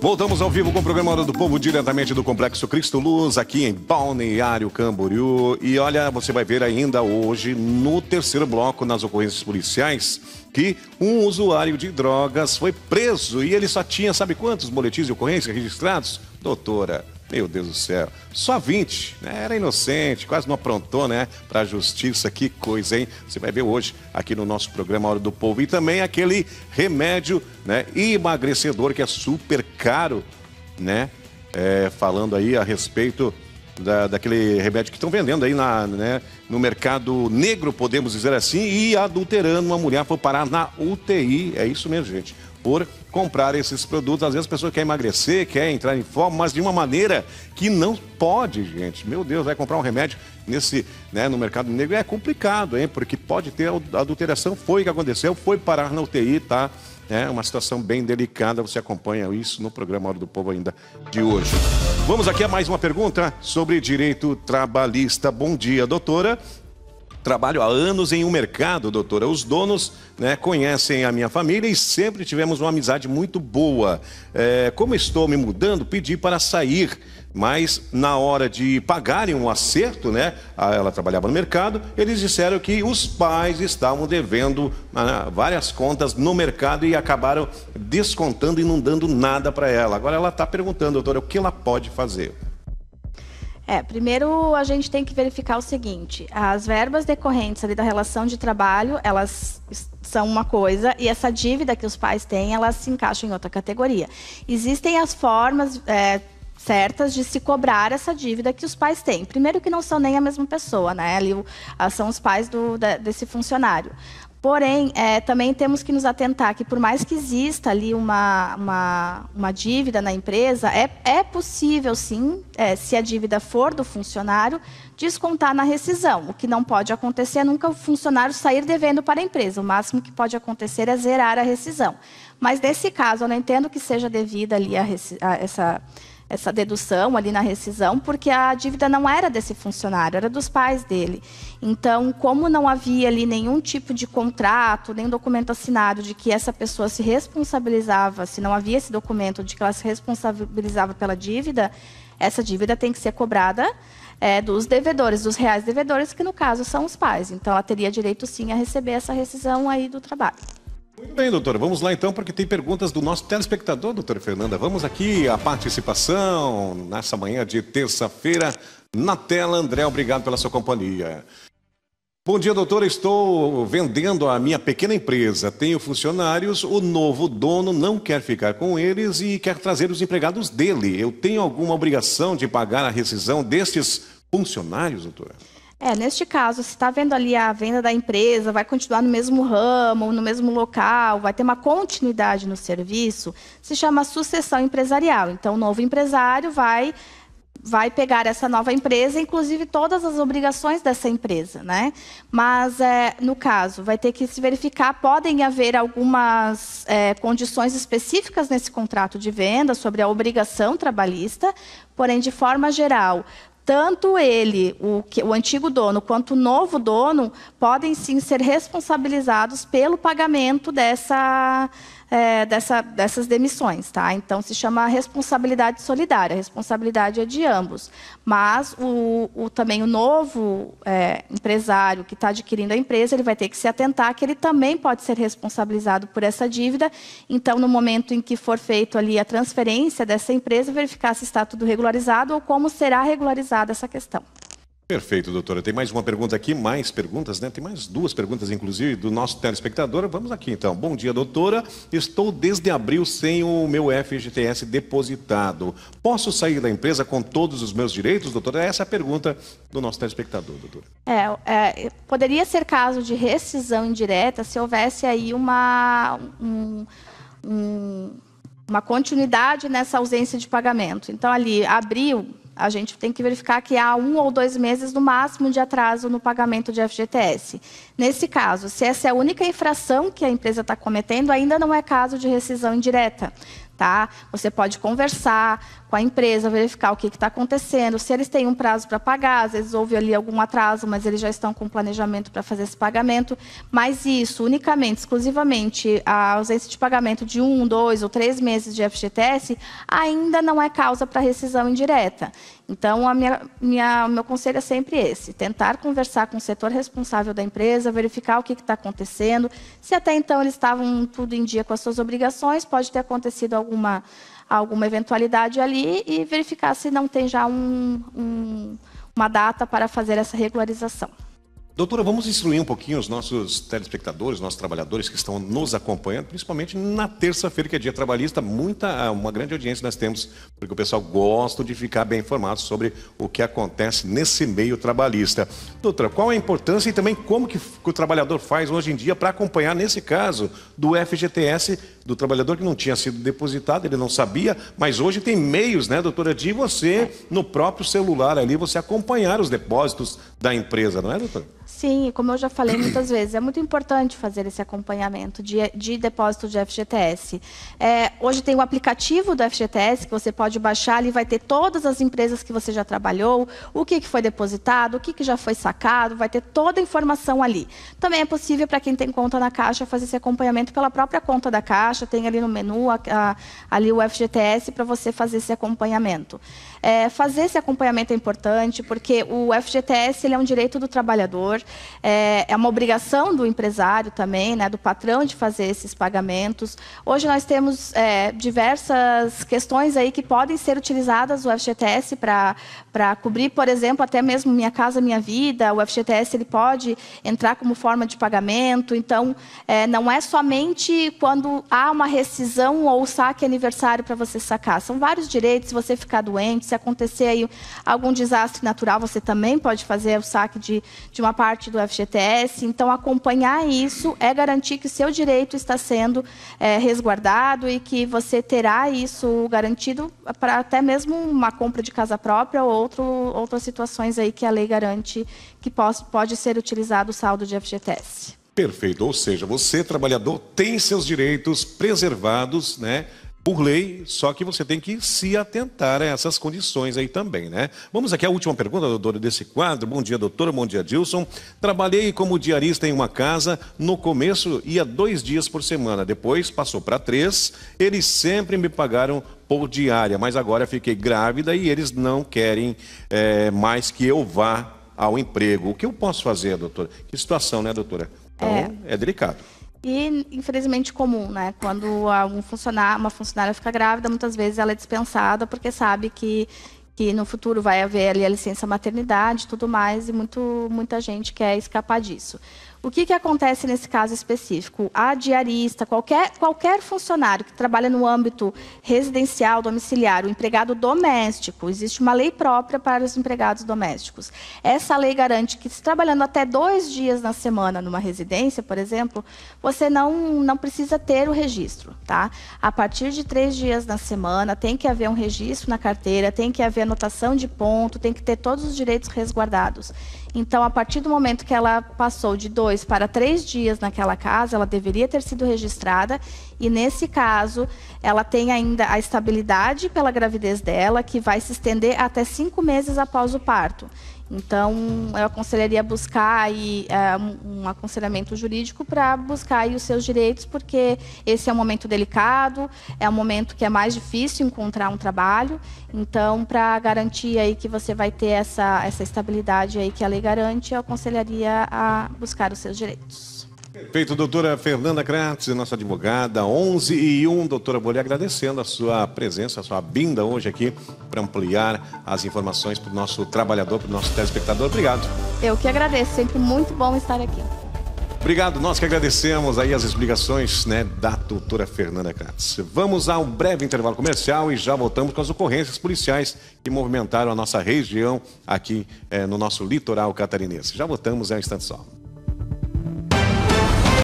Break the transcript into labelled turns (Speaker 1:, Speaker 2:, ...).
Speaker 1: Voltamos ao vivo com o programa Hora do Povo, diretamente do Complexo Cristo Luz, aqui em Balneário Camboriú. E olha, você vai ver ainda hoje, no terceiro bloco, nas ocorrências policiais, que um usuário de drogas foi preso e ele só tinha, sabe quantos boletins de ocorrência registrados? Doutora, meu Deus do céu, só 20, né? Era inocente, quase não aprontou, né, para a justiça. Que coisa, hein? Você vai ver hoje aqui no nosso programa Hora do Povo. E também aquele remédio, né, emagrecedor que é super caro, né? Falando aí a respeito daquele remédio que estão vendendo aí né, no mercado negro, podemos dizer assim, e adulterando. Uma mulher foi parar na UTI, é isso mesmo, gente, por comprar esses produtos. Às vezes a pessoa quer emagrecer, quer entrar em forma, mas de uma maneira que não pode, gente. Meu Deus, vai comprar um remédio no mercado negro é complicado, hein? Porque pode ter adulteração. Foi o que aconteceu, foi parar na UTI, tá? É uma situação bem delicada. Você acompanha isso no programa Hora do Povo ainda de hoje. Vamos aqui a mais uma pergunta sobre direito trabalhista. Bom dia, doutora. Trabalho há anos em um mercado, doutora. Os donos, né, conhecem a minha família e sempre tivemos uma amizade muito boa. Como estou me mudando, pedi para sair, mas na hora de pagarem um acerto, né, ela trabalhava no mercado, eles disseram que os pais estavam devendo várias contas no mercado e acabaram descontando e não dando nada para ela. Agora ela está perguntando, doutora, o que ela pode fazer?
Speaker 2: Primeiro a gente tem que verificar o seguinte: as verbas decorrentes ali da relação de trabalho, elas são uma coisa, e essa dívida que os pais têm, elas se encaixam em outra categoria. Existem as formas certas de se cobrar essa dívida que os pais têm. Primeiro que não são nem a mesma pessoa, né? Ali são os pais desse funcionário. Porém, também temos que nos atentar que, por mais que exista ali uma dívida na empresa, é possível, sim, se a dívida for do funcionário, descontar na rescisão. O que não pode acontecer é nunca o funcionário sair devendo para a empresa. O máximo que pode acontecer é zerar a rescisão. Mas, nesse caso, eu não entendo que seja devida ali essa dedução ali na rescisão, porque a dívida não era desse funcionário, era dos pais dele. Então, como não havia ali nenhum tipo de contrato, nem documento assinado de que essa pessoa se responsabilizava, se não havia esse documento de que ela se responsabilizava pela dívida, essa dívida tem que ser cobrada dos devedores, dos reais devedores, que no caso são os pais. Então, ela teria direito, sim, a receber essa rescisão aí do trabalho.
Speaker 1: Muito bem, doutora. Vamos lá então, porque tem perguntas do nosso telespectador, doutora Fernanda. Vamos aqui à participação nessa manhã de terça-feira. Na tela, André, obrigado pela sua companhia. Bom dia, doutora. Estou vendendo a minha pequena empresa. Tenho funcionários, o novo dono não quer ficar com eles e quer trazer os empregados dele. Eu tenho alguma obrigação de pagar a rescisão destes funcionários, doutora?
Speaker 2: Neste caso, se está vendo ali a venda da empresa, vai continuar no mesmo ramo, no mesmo local, vai ter uma continuidade no serviço, se chama sucessão empresarial. Então, o novo empresário vai pegar essa nova empresa, inclusive todas as obrigações dessa empresa, né? Mas, no caso, vai ter que se verificar, podem haver algumas condições específicas nesse contrato de venda sobre a obrigação trabalhista, porém, de forma geral, tanto ele, o antigo dono, quanto o novo dono, podem sim ser responsabilizados pelo pagamento dessas demissões, tá? Então, se chama responsabilidade solidária. A responsabilidade é de ambos. Mas também o novo empresário que está adquirindo a empresa, ele vai ter que se atentar que ele também pode ser responsabilizado por essa dívida. Então, no momento em que for feito ali a transferência dessa empresa, verificar se está tudo regularizado ou como será regularizada essa questão.
Speaker 1: Perfeito, doutora. Tem mais uma pergunta aqui, mais perguntas, né? Tem mais duas perguntas, inclusive, do nosso telespectador. Vamos aqui, então. Bom dia, doutora. Estou desde abril sem o meu FGTS depositado. Posso sair da empresa com todos os meus direitos, doutora? Essa é a pergunta do nosso telespectador, doutora.
Speaker 2: Poderia ser caso de rescisão indireta se houvesse aí uma continuidade nessa ausência de pagamento. Então, ali, abril, a gente tem que verificar que há 1 ou 2 meses no máximo de atraso no pagamento de FGTS. Nesse caso, se essa é a única infração que a empresa está cometendo, ainda não é caso de rescisão indireta. tá? Você pode conversar com a empresa, verificar o que está acontecendo, se eles têm um prazo para pagar, às vezes houve ali algum atraso, mas eles já estão com planejamento para fazer esse pagamento, mas isso, unicamente, exclusivamente, a ausência de pagamento de 1, 2 ou 3 meses de FGTS ainda não é causa para rescisão indireta. Então, o meu conselho é sempre esse, tentar conversar com o setor responsável da empresa, verificar o que está acontecendo, se até então eles estavam tudo em dia com as suas obrigações, pode ter acontecido alguma eventualidade ali e verificar se não tem já uma data para fazer essa regularização.
Speaker 1: Doutora, vamos instruir um pouquinho os nossos telespectadores, nossos trabalhadores que estão nos acompanhando, principalmente na terça-feira, que é dia trabalhista, uma grande audiência nós temos, porque o pessoal gosta de ficar bem informado sobre o que acontece nesse meio trabalhista. Doutora, qual a importância e também como que o trabalhador faz hoje em dia para acompanhar, nesse caso, do FGTS, do trabalhador que não tinha sido depositado, ele não sabia, mas hoje tem meios, né, doutora, de você, no próprio celular ali, você acompanhar os depósitos da empresa, não é, doutora?
Speaker 2: Sim, como eu já falei muitas vezes, é muito importante fazer esse acompanhamento de depósito de FGTS. Hoje tem o aplicativo do FGTS, que você pode baixar, ali vai ter todas as empresas que você já trabalhou, o que foi depositado, o que já foi sacado, vai ter toda a informação ali. Também é possível para quem tem conta na Caixa fazer esse acompanhamento pela própria conta da Caixa, tem ali no menu ali o FGTS para você fazer esse acompanhamento. Fazer esse acompanhamento é importante porque o FGTS ele é um direito do trabalhador, é uma obrigação do empresário também, né, do patrão de fazer esses pagamentos. Hoje nós temos diversas questões aí que podem ser utilizadas o FGTS para cobrir, por exemplo, até mesmo Minha Casa Minha Vida. O FGTS ele pode entrar como forma de pagamento, então não é somente quando há uma rescisão ou saque aniversário para você sacar. São vários direitos, se você ficar doente, se acontecer aí algum desastre natural, você também pode fazer o saque de uma parte do FGTS. Então, acompanhar isso é garantir que o seu direito está sendo resguardado e que você terá isso garantido para até mesmo uma compra de casa própria ou outras situações aí que a lei garante que pode ser utilizado o saldo de FGTS.
Speaker 1: Perfeito, ou seja, você, trabalhador, tem seus direitos preservados, né? Por lei, só que você tem que se atentar a essas condições aí também, né? Vamos aqui à última pergunta, doutora, desse quadro. Bom dia, doutora. Bom dia, Dilson. Trabalhei como diarista em uma casa. No começo, ia 2 dias por semana. Depois, passou para 3. Eles sempre me pagaram por diária, mas agora fiquei grávida e eles não querem mais que eu vá ao emprego. O que eu posso fazer, doutora? Que situação, né, doutora? Então, é delicado.
Speaker 2: E, infelizmente, comum, né? Quando uma funcionária fica grávida, muitas vezes ela é dispensada porque sabe que no futuro vai haver ali a licença maternidade e tudo mais, e muita gente quer escapar disso. O que acontece nesse caso específico? A diarista, qualquer funcionário que trabalha no âmbito residencial, domiciliar, o empregado doméstico, existe uma lei própria para os empregados domésticos. Essa lei garante que, se trabalhando até 2 dias na semana numa residência, por exemplo, você não precisa ter o registro, tá? A partir de 3 dias na semana, tem que haver um registro na carteira, tem que haver anotação de ponto, tem que ter todos os direitos resguardados. Então, a partir do momento que ela passou de 2 para 3 dias naquela casa, ela deveria ter sido registrada e, nesse caso, ela tem ainda a estabilidade pela gravidez dela, que vai se estender até 5 meses após o parto. Então, eu aconselharia buscar aí, um aconselhamento jurídico para buscar aí os seus direitos, porque esse é um momento delicado, é um momento que é mais difícil encontrar um trabalho. Então, para garantir aí que você vai ter essa estabilidade aí que a lei garante, eu aconselharia a buscar os seus direitos.
Speaker 1: Perfeito, doutora Fernanda Kratz, nossa advogada, 11h01. Doutora, vou lhe agradecendo a sua presença, a sua vinda hoje aqui para ampliar as informações para o nosso trabalhador, para o nosso telespectador. Obrigado.
Speaker 2: Eu que agradeço, sempre muito bom estar aqui.
Speaker 1: Obrigado, nós que agradecemos aí as explicações, né, da doutora Fernanda Kratz. Vamos a um breve intervalo comercial e já voltamos com as ocorrências policiais que movimentaram a nossa região aqui no nosso litoral catarinense. Já voltamos, é um instante só.